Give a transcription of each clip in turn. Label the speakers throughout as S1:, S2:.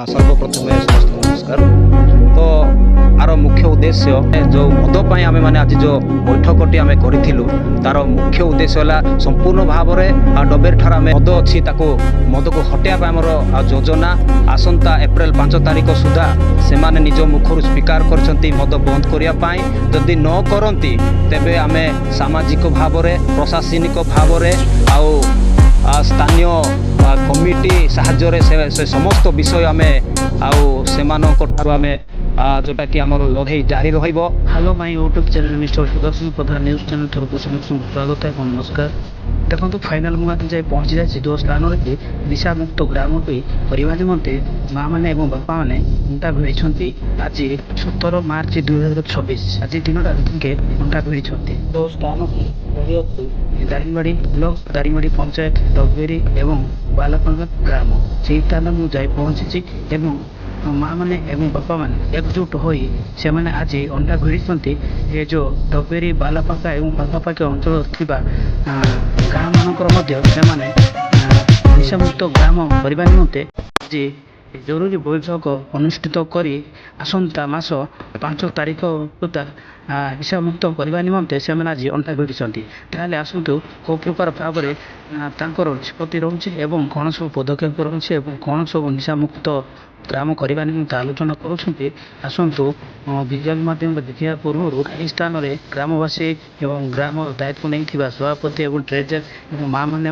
S1: सर्वप्रथमे समस्त नमस्कार। तो आर मुख्य उद्देश्य जो मद पाई आमे माने आज जो बैठकटी आमे करिथिलु तार मुख्य उद्देश्य होला संपूर्ण भाव में डबेर ठार आमे मद अच्छी मद को हटाया आमर योजना आसंता एप्रिल 5 तारिख सुधा से माने निज मुखर स्वीकार करछंती मद बंद करिया पाई। जदि न करंती तेबे आमे सामाजिक भाव में प्रशासनिक भाव में स्थानीय कमिटी साहाय्य से समस्त विषय आम आमे जोटा कि आम लड़े जारी रहिबो।
S2: Hello my YouTube channel mister Sudarshan Pradhan news channel थरक स्वागत है नमस्कार। देखो फाइनाल मुझे जाए पहुँची जाए जो स्थान कि निशा मुक्त ग्राम को करने निमंते माँ मैंने और बापा मैंने अंटा भिड़ी आज 17 मार्च 2026 आज दिन के अंटा भिड़ी तो स्थान दारिंगबाड़ी ब्लॉक दारिंगबाड़ी पंचायत डबेरी एवं बालापंगा ग्राम से स्थान मुझे पहुँची माँ मैंने एवं बापा मैंने एकजुट हो से मैंने आज अंडा भिड़ी ये जो डबेरी बालापाका एवं पाखापाखि अंचल गाँ मानक निशामुक्त ग्राम करने निमंते आज जरूरी बैठक अनुष्ठित करी आसंता मास 5 तारिख सुधा निशामुक्त करने निमंते से आज अंटा भिड़ी ताले आसतु कौ प्रकार भाव में निष्पत्ति रोचे एवं कौन सब पदक्षेप रोचे कौन सब निशामुक्त ग्राम करने निमंते आलोचना करुँच आसतु विज्ञान माध्यम देखा पूर्व यह स्थान में ग्रामवासी एवं ग्राम दायित्व नहीं सभापति और ट्रेजर और माँ मैंने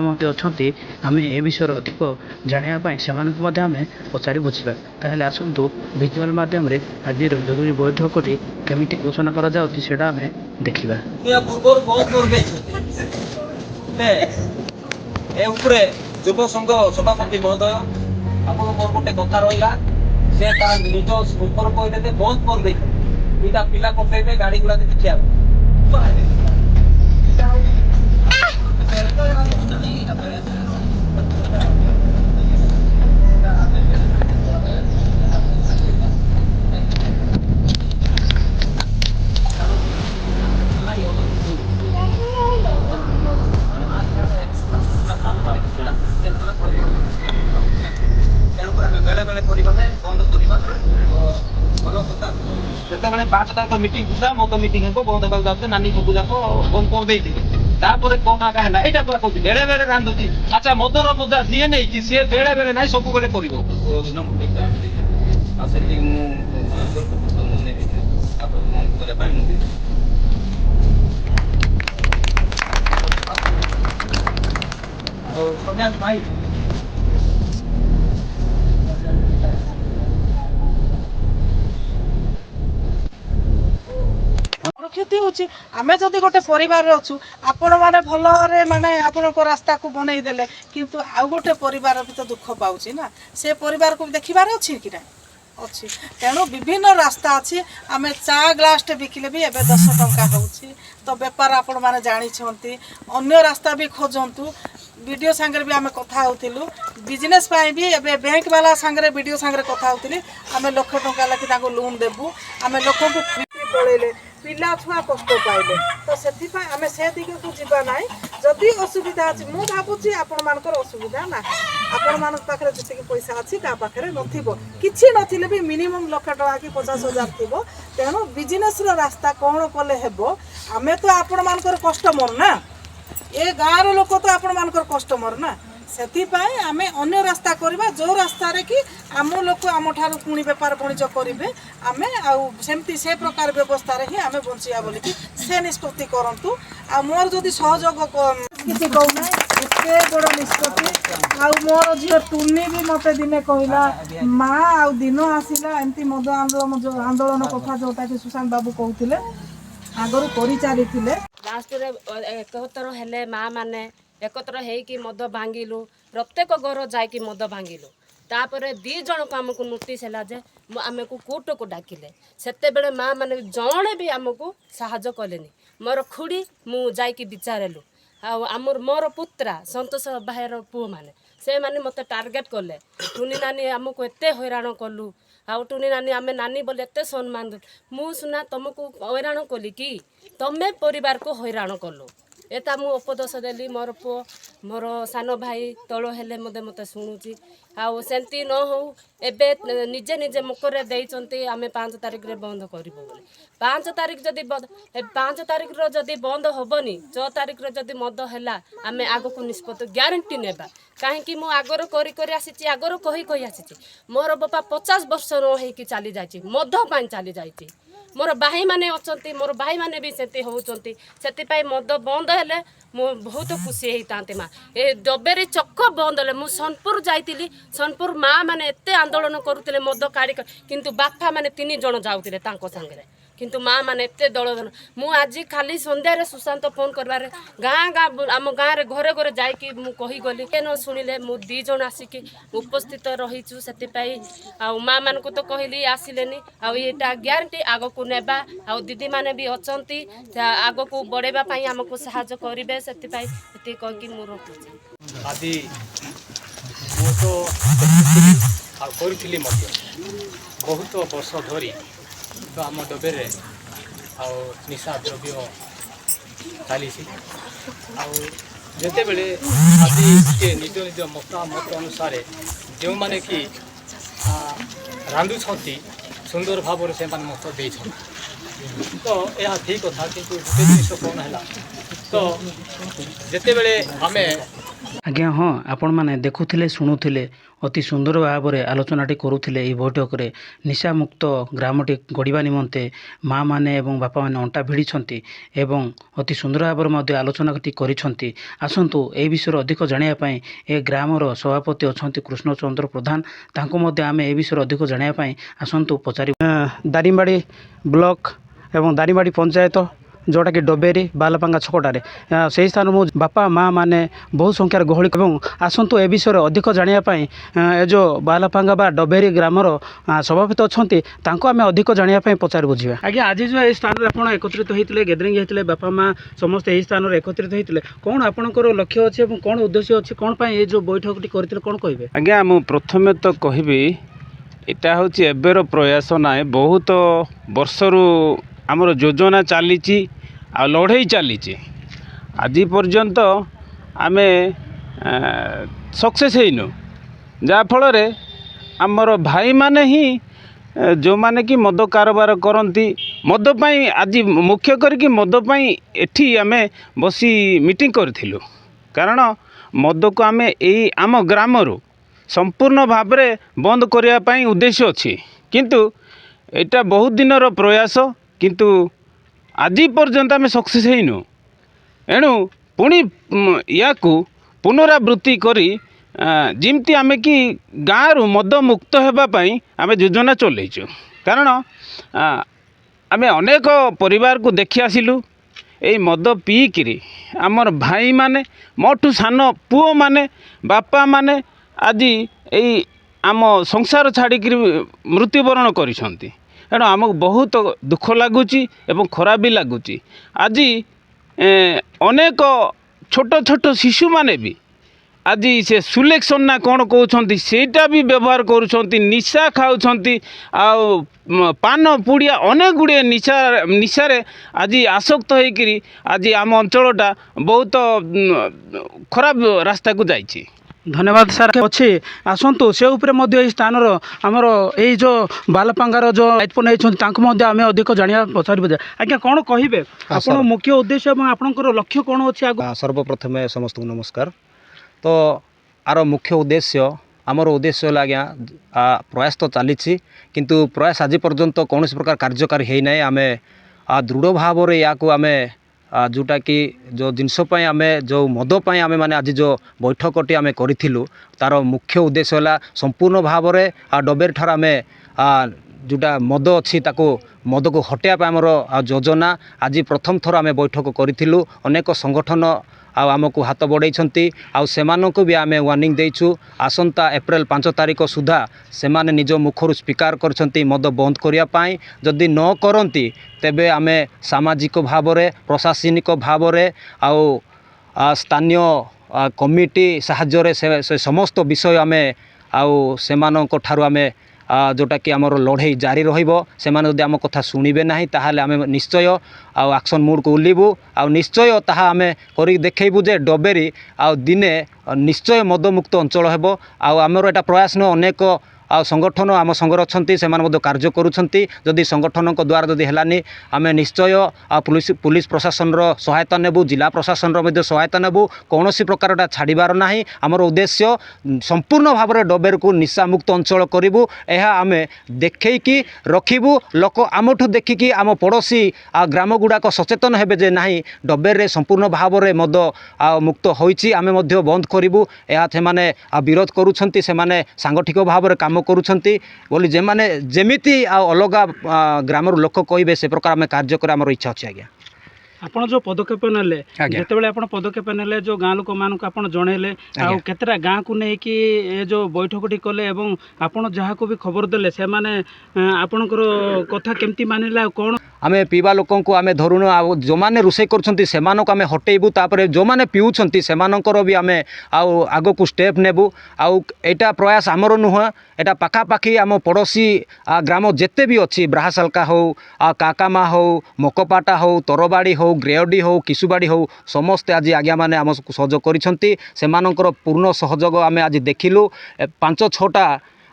S2: आम ए विषय अधिक जानापी से पचारि बुझा ताहले आसतु विजुआल माध्यम आज जरूरी बैठक केमिटी घोषणा करा देखा
S1: युव संघ सभापति महोदय आप गोटे कथा रहा से निज ऊपर कहते बंद कर दे पिला पठे गाड़ी गुड़ा देखिए जिते 5 तारिख मीटिंग था मो तो मीटिंग को बंद होगा जाते नानी को पूजा को बंद कर देती तापर कौन आगा है एटा पूरा कहती बेले बेले रांधुची अच्छा मदर पूजा सीए नहीं कि सीए बेले बेले नहीं सब बेले करिवो भाई
S3: क्षति होची आमे जदि गोटे परिवार अच्छु आपण माने भलरे माने आपनको रास्ता को बनई देले किंतु आ गोटे परिवार भी तो दुख पाउची ना से परिवार को देखिबार अछि कि ना अच्छी तेणु विभिन्न रास्ता अच्छी आम चा ग्लास बिकिले भी एवं 10 टंका होची तो बेपार आपण माने जानी छंती अन्य रास्ता भी खोजंतु वीडियो सांगरे भी आम कथा होतिलु बिजनेस पाई भी एबे बैंक वाला सांगरे वीडियो सांगरे कथा होतिली आम लाख टंका लखि ताको लोन देबु आम लोक को पळेले पिला छुआ कष्ट पाइले तो से आम से दिग को जीवा ना जदि असुविधा अच्छी मु भावुची आपण मानकर असुविधा ना आपण मान पाखे जी पैसा अच्छी का पाखे किसी नथिले भी मिनिमम लाख टका कि 50,000 थी तेणु बिजनेस रास्ता कौन कले हेब आमे तो आपण मानकर कस्टमर ना ए गाँव लोक तो आपण मानकर कस्टमर ना से आम अन्य रास्ता करवा जो रास्ता रे कि आम लोक आम ठार पुणी बेपार वाणिज्य करेंगे आम आमती से प्रकार व्यवस्था ही आम बंचिया बोलिकी से निष्पत्ति करूँ आ मोर जदि सहयोग किसी कहना एते बड़ निष्पत्ति आ मोर झील टुनी भी मत दिने कहला माँ आ दिन आसला एमती मद आंदोलन कथा जोटा कि सुशांत बाबू कहते आगरू कर चली
S4: लास्ट एकत्र हेले माँ माने एकत्र होइकी मद भांगिलु प्रत्येक घर जाइकी मद भांगिलु तापर 2 जन को आमको नोटिस है जे आमको कोर्ट को डाकिले सेते बेले माँ माने जणे भी आमको साहाय्य कलेनी मोर खुड़ी मु जाइकी विचारेलु आमर मोर पुत्रा संतोष भाईर पुओ माने से माने मते टार्गेट कले टुनी नानी आमको एते हैरान कलु आउ टुनी नानी आमे नानी बोले एते सम्मान मु सुना तुमको हैरान कली कि तमे परिवार को हैरान कलु ଏଟା ମୁଁ ଉପଦେଶ ଦେଲି ମୋର ପୁଅ ମୋର ସାନ ଭାଇ ତଳ ହେଲେ ମୋତେ ଶୁଣୁଛି ଆଉ ସେମିତି ନ ହଉ ଏବେ ନିଜେ ନିଜେ ମୁଖରେ ଦେଇଛନ୍ତି ଆମେ 5 ତାରିଖରେ ବନ୍ଦ କରିବୁ ବୋଲି 5 ତାରିଖ ଯଦି 5 ତାରିଖର ଯଦି ବନ୍ଦ ହେବନି 6 ତାରିଖରେ ଯଦି ମଦ ହେଲା ଆମେ ଆଗକୁ ନିଷ୍ପତ୍ତି ଗ୍ୟାରେଣ୍ଟି ନେବା କାହିଁକି ମୁଁ ଆଗରୁ କରି ଆସିଛି ଆଗରୁ କହି ଆସିଛି ମୋର ବାପା 50 ବର୍ଷ ନ ହେଇକି ଚାଲି ଯାଇଛି ମଦ ପାଇଁ ଚାଲି ଯାଇଛି ମୋର ଭାଇମାନେ ଅଛନ୍ତି ମୋର ଭାଇମାନେ ବି ସେମିତି ହେଉଛନ୍ତି ସେଥିପାଇଁ ମଦ ବନ୍ଦ ହେଲେ ମୁଁ ବହୁତ ଖୁସି ହେଇଥାନ୍ତି ମା ଏ ଡବେରୀ ଚକ ବନ୍ଦ ହେଲେ ମୁଁ ସୋନପୁର ଯାଇଥିଲି ସୋନପୁର ମା ମାନେ ଏତେ ଆନ୍ଦୋଳନ କରୁଥିଲେ ମଦ କାଢ଼ି କିନ୍ତୁ ବାପା ମାନେ 3 ଜଣ ଯାଉଥିଲେ ତାଙ୍କ ସାଙ୍ଗରେ କିନ୍ତୁ ମା ମାନେ ଏତେ ଦଳଦଳ ମୁଁ ଆଜି ଖାଲି ସନ୍ଧ୍ୟାରେ ସୁଶାନ୍ତ ଫୋନ୍ କରିବାରେ ଗାଁ ଆମ ଗାଁରେ ଘରେ ଘରେ ଯାଇକି ମୁଁ କହିଗଲି କେ ନ ଶୁଣିଲେ ମୁଁ 2 ଜଣ ଆସିକି ଉପସ୍ଥିତ ରହିଛୁ ସେଥିପାଇଁ ଆଉ ମା ମାନଙ୍କୁ ତ କହିଲି ଆସିଲେନି ଆଉ ଏଇଟା ଗ୍ୟାରେଣ୍ଟି ଆଗକୁ ନେବା ଆଉ ଦିଦିମାନେ ବି ଅଛନ୍ତି ଆଗକୁ ବଢ଼େଇବା ପାଇଁ ଆମକୁ ସାହାଯ୍ୟ କରିବେ ସେଥିପାଇଁ ଏତିକି କହିକି ମୁଁ ରଖୁଛି
S5: ଆଜି ମୁଁ ତ ଦେଖିଥିଲି ଆଉ କରିଥିଲି ମଧ୍ୟ ବହୁତ ବର୍ଷ ଧରି ତ ଆମ ଡବେରେ ଆଉ ନିଶା ଦ୍ରବ୍ୟ ଚାଲିଛି ଆଉ ଯେତେବେଳେ ଆଜି ଟିକେ ନିଜ ନିଜ ମତାମତ ଅନୁସାରେ ଯେଉଁମାନେ କି ରାନ୍ଧୁଛନ୍ତି ସୁନ୍ଦର ଭାବରେ ସେମାନେ ମତ ଦେଇଛନ୍ତି ତ ଏହା ଠିକ୍ କଥା କିନ୍ତୁ ଗୋଟେ ଜିନିଷ କ'ଣ ହେଲା ତ ଯେତେବେଳେ ଆମେ
S2: ଆଜ୍ଞା ହଁ ଆପଣମାନେ ଦେଖୁଥିଲେ ଶୁଣୁଥିଲେ ଅତି ସୁନ୍ଦର ଭାବରେ ଆଲୋଚନାଟି କରୁଥିଲେ ଏହି ବୈଠକରେ ନିଶାମୁକ୍ତ ଗ୍ରାମଟି ଗଢ଼ିବା ନିମନ୍ତେ ମା ମାନେ ଏବଂ ବାପାମାନେ ଅଣ୍ଟା ଭିଡ଼ିଛନ୍ତି ଏବଂ ଅତି ସୁନ୍ଦର ଭାବରେ ମଧ୍ୟ ଆଲୋଚନାଟି କରିଛନ୍ତି ଆସନ୍ତୁ ଏହି ବିଷୟରେ ଅଧିକ ଜାଣିବା ପାଇଁ ଏ ଗ୍ରାମର ସଭାପତି ଅଛନ୍ତି କୃଷ୍ଣଚନ୍ଦ୍ର ପ୍ରଧାନ ତାଙ୍କୁ ମଧ୍ୟ ଆମେ ଏ ବିଷୟରେ ଅଧିକ ଜାଣିବା ପାଇଁ ଆସନ୍ତୁ ପଚାରିବା ଦାରିଙ୍ଗବାଡ଼ି ବ୍ଲକ ଏବଂ ଦାରିଙ୍ଗବାଡ଼ି ପଞ୍ଚାୟତ ଯେଉଁଟାକି ଡବେରୀ ବାଲପାଙ୍ଗା ଛକଟାରେ ସେହି ସ୍ଥାନ ମୁଁ ବାପା ମା ମାନେ ବହୁ ସଂଖ୍ୟାରେ ଗହଳି ଏବଂ ଆସନ୍ତୁ ଏ ବିଷୟରେ ଅଧିକ ଜାଣିବା ପାଇଁ ଏ ଯେଉଁ ବାଲପାଙ୍ଗା ବା ଡବେରୀ ଗ୍ରାମର ସଭାପତି ଅଛନ୍ତି ତାଙ୍କୁ ଆମେ ଅଧିକ ଜାଣିବା ପାଇଁ ପଚାରି ବୁଝିବା ଆଜ୍ଞା ଆଜି ଯେଉଁ ଏହି ସ୍ଥାନରେ ଆପଣ ଏକତ୍ରିତ ହୋଇଥିଲେ ଗ୍ୟାଦରିଂ ହୋଇଥିଲେ ବାପା ମା ସମସ୍ତେ ଏହି ସ୍ଥାନରେ ଏକତ୍ରିତ ହୋଇଥିଲେ କ'ଣ ଆପଣଙ୍କର ଲକ୍ଷ୍ୟ ଅଛି ଏବଂ କ'ଣ ଉଦ୍ଦେଶ୍ୟ ଅଛି କ'ଣ ପାଇଁ ଏ ଯେଉଁ ବୈଠକଟି କରିଥିଲେ କ'ଣ କହିବେ
S6: ଆଜ୍ଞା ମୁଁ ପ୍ରଥମେ ତ କହିବି ଏଇଟା ହେଉଛି ଏବେର ପ୍ରୟାସ ନାହିଁ ବହୁତ ବର୍ଷରୁ ଆମର ଯୋଜନା ଚାଲିଛି ଆଉ ଲଢ଼େଇ ଚାଲିଛି ଆଜି ପର୍ଯ୍ୟନ୍ତ ଆମେ ସକ୍ସେସ୍ ହେଇନୁ ଯାହାଫଳରେ ଆମର ଭାଇମାନେ ହିଁ ଯେଉଁମାନେ କି ମଦ କାରବାର କରନ୍ତି ମଦ ପାଇଁ ଆଜି ମୁଖ୍ୟ କରିକି ମଦ ପାଇଁ ଏଠି ଆମେ ବସି ମିଟିଂ କରିଥିଲୁ କାରଣ ମଦକୁ ଆମେ ଏଇ ଆମ ଗ୍ରାମରୁ ସମ୍ପୂର୍ଣ୍ଣ ଭାବରେ ବନ୍ଦ କରିବା ପାଇଁ ଉଦ୍ଦେଶ୍ୟ ଅଛି କିନ୍ତୁ ଏଇଟା ବହୁତ ଦିନର ପ୍ରୟାସ କିନ୍ତୁ ଆଜି ପର୍ଯ୍ୟନ୍ତ ଆମେ ସକ୍ସେସ୍ ହେଇନୁ ଏଣୁ ପୁଣି ୟାକୁ ପୁନରାବୃତ୍ତି କରି ଯେମିତି ଆମେ କି ଗାଁରୁ ମଦ ମୁକ୍ତ ହେବା ପାଇଁ ଆମେ ଯୋଜନା ଚଲେଇଛୁ କାରଣ ଆମେ ଅନେକ ପରିବାରକୁ ଦେଖି ଆସିଲୁ ଏଇ ମଦ ପିଇକିରି ଆମର ଭାଇମାନେ ମୋଠୁ ସାନ ପୁଅମାନେ ବାପାମାନେ ଆଜି ଏଇ ଆମ ସଂସାର ଛାଡ଼ିକିରି ମୃତ୍ୟୁବରଣ କରିଛନ୍ତି ଏଣୁ ଆମକୁ ବହୁତ ଦୁଃଖ ଲାଗୁଛି ଏବଂ ଖରାପ ବି ଲାଗୁଛି ଆଜି ଅନେକ ଛୋଟ ଛୋଟ ଶିଶୁମାନେ ବି ଆଜି ସେ ସୁଲେକ୍ସନ୍ ନା କ'ଣ କହୁଛନ୍ତି ସେଇଟା ବି ବ୍ୟବହାର କରୁଛନ୍ତି ନିଶା ଖାଉଛନ୍ତି ଆଉ ପାନ ପୁଡ଼ିଆ ଅନେକ ଗୁଡ଼ିଏ ନିଶାରେ ଆଜି ଆସକ୍ତ ହେଇକିରି ଆଜି ଆମ ଅଞ୍ଚଳଟା ବହୁତ ଖରାପ ରାସ୍ତାକୁ ଯାଇଛି
S2: ଧନ୍ୟବାଦ ସାର୍ ଅଛି ଆସନ୍ତୁ ସେ ଉପରେ ମଧ୍ୟ ଏହି ସ୍ଥାନର ଆମର ଏଇ ଯେଉଁ ବାଲପାଙ୍ଗାର ଯେଉଁ ଦାୟିତ୍ୱ ନେଇଛନ୍ତି ତାଙ୍କୁ ମଧ୍ୟ ଆମେ ଅଧିକ ଜାଣିବା ପଚାରିବୁ ଯେ ଆଜ୍ଞା କ'ଣ କହିବେ ଆପଣ ମୁଖ୍ୟ ଉଦ୍ଦେଶ୍ୟ ଏବଂ ଆପଣଙ୍କର ଲକ୍ଷ୍ୟ କ'ଣ ଅଛି ଆଗକୁ
S1: ସର୍ବପ୍ରଥମେ ସମସ୍ତଙ୍କୁ ନମସ୍କାର ତ ଆର ମୁଖ୍ୟ ଉଦ୍ଦେଶ୍ୟ ଆମର ଉଦ୍ଦେଶ୍ୟ ହେଲା ଆଜ୍ଞା ପ୍ରୟାସ ତ ଚାଲିଛି କିନ୍ତୁ ପ୍ରୟାସ ଆଜି ପର୍ଯ୍ୟନ୍ତ କୌଣସି ପ୍ରକାର କାର୍ଯ୍ୟକାରୀ ହେଇନାହିଁ ଆମେ ଦୃଢ଼ ଭାବରେ ୟାକୁ ଆମେ ଯେଉଁଟାକି ଯେଉଁ ଜିନିଷ ପାଇଁ ଆମେ ଯେଉଁ ମଦ ପାଇଁ ଆମେ ମାନେ ଆଜି ଯେଉଁ ବୈଠକଟି ଆମେ କରିଥିଲୁ ତା'ର ମୁଖ୍ୟ ଉଦ୍ଦେଶ୍ୟ ହେଲା ସମ୍ପୂର୍ଣ୍ଣ ଭାବରେ ଡବେରୀ ଠାରୁ ଆମେ ଯେଉଁଟା ମଦ ଅଛି ତାକୁ ମଦକୁ ହଟାଇବା ପାଇଁ ଆମର ଯୋଜନା ଆଜି ପ୍ରଥମ ଥର ଆମେ ବୈଠକ କରିଥିଲୁ ଅନେକ ସଂଗଠନ ଆଉ ଆମକୁ ହାତ ବଢ଼େଇଛନ୍ତି ଆଉ ସେମାନଙ୍କୁ ବି ଆମେ ୱାର୍ଣ୍ଣିଂ ଦେଇଛୁ ଆସନ୍ତା ଏପ୍ରିଲ 5 ତାରିଖ ସୁଦ୍ଧା ସେମାନେ ନିଜ ମୁଖରୁ ସ୍ୱୀକାର କରିଛନ୍ତି ମଦ ବନ୍ଦ କରିବା ପାଇଁ ଯଦି ନ କରନ୍ତି ତେବେ ଆମେ ସାମାଜିକ ଭାବରେ ପ୍ରଶାସନିକ ଭାବରେ ଆଉ ସ୍ଥାନୀୟ କମିଟି ସାହାଯ୍ୟରେ ସେ ସମସ୍ତ ବିଷୟ ଆମେ ଆଉ ସେମାନଙ୍କ ଠାରୁ ଆମେ जोटाकि आमर लड़े जारी रही जदि आम कथा शुणे ना ताहले आम निश्चय आक्शन मुड को ओह्लू निश्चय ताहा आम कर देखु जे डबेरी दिने निश्चय मदमुक्त अंचल हेब आमर एटा प्रयास न अनेक संगठन आम संगर अच्छा से कार्य करुँच संगठन द्वारा जदि है आम निश्चय पुलिस प्रशासन सहायता नेबू जिला प्रशासन सहायता नेबू कौन प्रकार छाड़बार ना आमर उद्देश्य संपूर्ण भाव में डबेर को निशा मुक्त अंचल करूँ यह आम देखी रखू लोक आमठू देखिकी आम पड़ोशी ग्राम गुड़ाक सचेतन हेबे जे नहीं डबेर रे संपूर्ण भाव में मद मुक्त होईची आमे मध्य बंद करूँ यह से विरोध करुँच से सांगठिक भाव में काम करुँच बोली जे माने जेमिति अलगा ग्राम लोक कहे से प्रकार आम कार्य कर आम इच्छा अच्छे आज्ञा
S2: आपण जो पदक्षेप नेले जेतेबेले आपण पदक्षेप नेले जो गाँ लोक मानक आपण जणैले आ केतरा गाँ को नै कि ए जो बैठकटी कले एवं आपण जहा को भी खबर देले से माने आपणकर कथा केमती मानिला कोन
S1: आमे पीवा लोकन को आमे धरुन जो माने रोषे करछंती सेमानक आमे हटेबू तापरे जो माने पिउछंती सेमानकर भी आमे आगो को स्टेप नेबू एटा प्रयास आमर नुह एटा पाखापाखि आम पड़ोशी ग्राम जेते भी अच्छी ब्राहासालका हो काकामा हो मकपाटा हो तरबाड़ी हो ग्रेडी हो किसुबाड़ी हो समस्ते आज आज्ञा मैंने आम सहयोग कर पूर्ण सहयोग आम आज देखिलु 5-6टा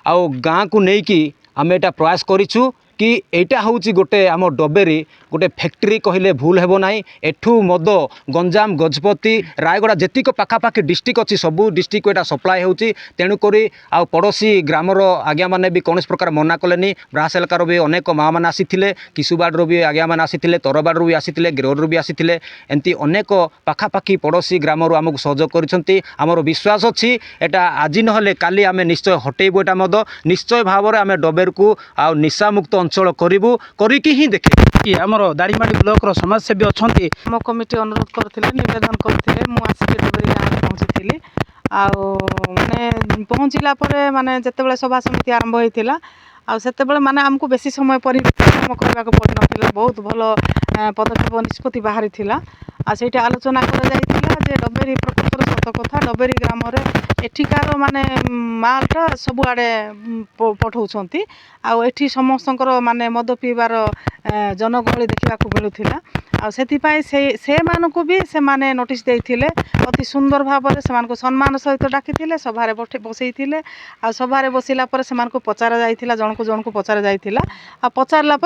S1: गाँ को लेकिन आम एटा प्रयास करूँ कि एटा हूँ गोटे आम डबेरी गोटे फैक्ट्री कहले भूल हेबो नाही एठू मद गंजाम गजपति रायगड़ा जेतिक पाखापाखि डिस्ट्रिक्ट अच्छी सबू डिस्ट्रिक्ट एटा सप्लाय होची तेणुक पड़ोशी ग्रामर आज्ञा मैंने भी कौन प्रकार मना कलेनी ब्राहासालकार भी अनेक माँ मैंने आसी किसुबाड़ भी आज्ञा मैंने आसी तरबाड़ भी आसी ग्रेड भी आसी एमती अनेक पाखापाखि पड़ोशी ग्राम आमको सहयोग कर आमर विश्वास अच्छी एटा आज नहले काली आम निश्चय हटेबू एटा मद निश्चय भाव में आम डबेर को निशा मुक्त अंचल करूँ करिकी ही देखे
S2: आमर दारिमाड़ी ब्लॉक समाजसेवी अच्छा
S3: आम कमिटी अनुरोध करते नवेदन करते मुझे डबेरी गाँव पहुँची माने पहुँचला माने जितेबाला सभा समिति आरंभ होता आते माने आमको बेसी समय परिश्रम करने को पड़ ना बहुत भल पदक्षेप निष्पत्ति बाहरी से आलोचना कर डबेरी प्रकृतर सत कथा डबेरी ग्राम एठिकार माने मालटा सबुआड़े पठाउछंती एठी समस्तंकर माने मद पीबार जनगहली देखा मिलूला से मानक भी से माने नोटिस देइथिले अति सुंदर भाव में सम्मान सहित डाकी सभारे बसईले आ सभारे बसला से पचारा जाइथिला जनको पचारा जाइथिला पचारला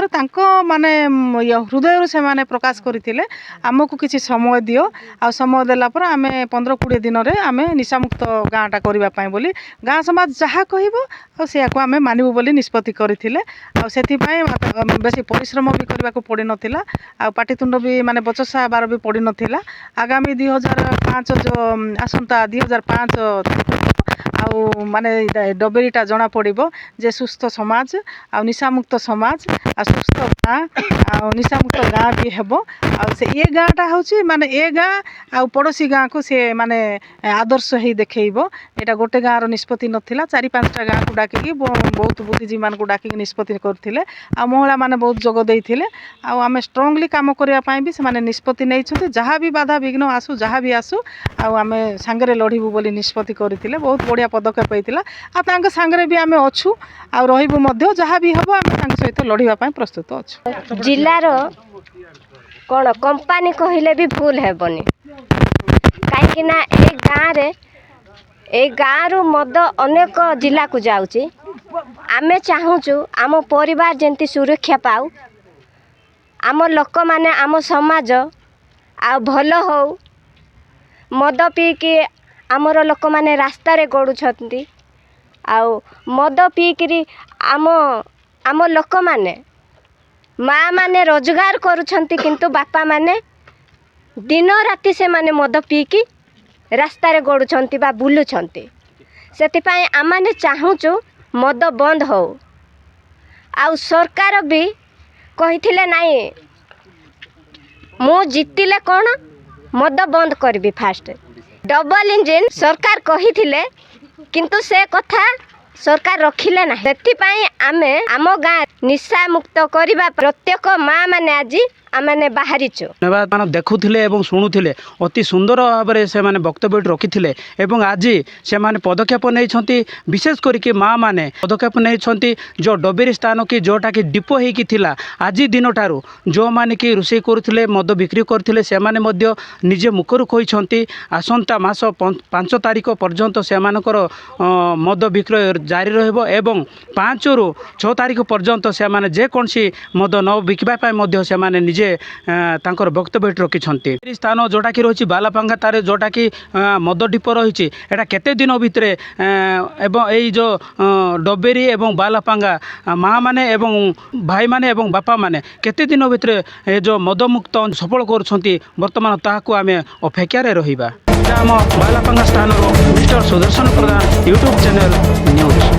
S3: माने हृदय से माने प्रकाश करथिले आमको किसी समय दियो आ समय देला पर आमे 15-20 दिन रे आमे निशामुक्त गाँटा करबा पई बोली गाँ समाज जहाँ कहबो से को आमे मानिबो बोली निष्पत्ति करथिले आ सेथि पई बेसी परिश्रम भी करबा को पड़ी नथिला आ पाटितुंड भी माने बचसा बार भी पड़ी नथिला आगामी 2005 जो आसंता 2005 आउ माने डबेरीटा जना पड़िबो जे सुस्थ समाज आ निशामुक्त समाज आ सुस्थ गाँ आ निशामुक्त गाँ भी हेबो आ से ए गाँटा होची माने ए गाँ आ पड़ोशी गाँ को से माने आदर्श ही देखैबो एटा गोटे गाँर निष्पत्ति नथिला 4-5टा गाँ को डाकी बहुत बुद्धिजीवी मान को डाकी निष्पत्ति करथिले आ महिला माने बहुत जोग देइथिले आ आमे स्ट्रांगली काम करिया पई भी से माने निष्पत्ति नै छथि जहाँ भी बाधा विघ्न आसु जहाँ भी आसु आ आमे सांगरे लढिबु बोली निष्पत्ति करथिले बहुत बढ़िया पदक्षेप होइतिला आ तांग सांगरे भी आमे अछु आ रहिबु मध्य जहाँ भी हबो आमे तांग सहित लढिबा पई प्रस्तुत अछु
S7: जिल्लार कोन कंपनी कहिले भी भूल हेबनी काहेकि ना ए गाँव रु मद अनेक जिला को जाउची आमे चाहूचु आम परिवार जेंती सुरक्षा पाऊ आम लोक माने आम समाज आ भल हो मद पी कि आमर लोक माने रास्ता रे गड़ुछंती आउ मद पी कि आम लोक माने माँ माने रोजगार करुछंती किंतु बापा माने दिन राति से माने मद पी कि रास्ता रे गड़ुछंती बा बुलुछंती सेति पई आमाने चाहूचु मद बंद हो आउ सरकार भी कहिथिले नाही मु जितिले कोन मद बंद करबी फास्ट डबल इंजिन सरकार कहिथिले किंतु से कथा सरकार रखिले ना सेति पई आमे आम गाँ निशा मुक्त करबा प्रत्येक माँ माने आज ଆମେ ବାହାରିଛୁ।
S2: ଧନ୍ୟବାଦ। ମାନେ ଦେଖୁଥିଲେ ଏବଂ ଶୁଣୁଥିଲେ ଅତି ସୁନ୍ଦର ଭାବରେ ସେମାନେ ବକ୍ତବ୍ୟ ରଖିଥିଲେ ଏବଂ ଆଜି ସେମାନେ ପଦକ୍ଷେପ ନେଇଛନ୍ତି, ବିଶେଷ କରିକି ମା ମାନେ ପଦକ୍ଷେପ ନେଇଛନ୍ତି ଯେଉଁ ଡବେରୀ ସ୍ଥାନ କି ଯେଉଁଟାକି ଡିପୋ ହେଇକି ଥିଲା ଆଜି ଦିନଠାରୁ ଯେଉଁମାନେ କି ରୋଷେଇ କରୁଥିଲେ ମଦ ବିକ୍ରି କରୁଥିଲେ ସେମାନେ ମଧ୍ୟ ନିଜେ ମୁଖରୁ କହିଛନ୍ତି ଆସନ୍ତା ମାସ 5 ତାରିଖ ପର୍ଯ୍ୟନ୍ତ ସେମାନଙ୍କର ମଦ ବିକ୍ରୟ ଜାରି ରହିବ ଏବଂ 5 ରୁ 6 ତାରିଖ ପର୍ଯ୍ୟନ୍ତ ସେମାନେ ଯେକୌଣସି ମଦ ନ ବିକିବା ପାଇଁ ମଧ୍ୟ ସେମାନେ ନିଜେ ତାଙ୍କର ବକ୍ତବ୍ୟ ରଖିଛନ୍ତି। ଏହି ସ୍ଥାନ ଯେଉଁଟାକି ରହିଛି ବାଲାପାଙ୍ଗା ତାର ଯେଉଁଟାକି ମଦ ଡିପୋ ରହିଛି ଏଇଟା କେତେ ଦିନ ଭିତରେ ଏବଂ ଏଇ ଯେଉଁ ଡବେରୀ ଏବଂ ବାଲାପାଙ୍ଗା ମାଆ ମାନେ ଏବଂ ଭାଇମାନେ ଏବଂ ବାପାମାନେ କେତେ ଦିନ ଭିତରେ ଏ ଯେଉଁ ମଦମୁକ୍ତ ସଫଳ କରୁଛନ୍ତି ବର୍ତ୍ତମାନ ତାହାକୁ ଆମେ ଅପେକ୍ଷାରେ ରହିବା। ଆମ ବାଲାପାଙ୍ଗା ସ୍ଥାନରୁ ମିଷ୍ଟର ସୁଦର୍ଶନ ପ୍ରଧାନ ୟୁଟ୍ୟୁବ୍ ଚ୍ୟାନେଲ୍ ନ୍ୟୁଜ୍।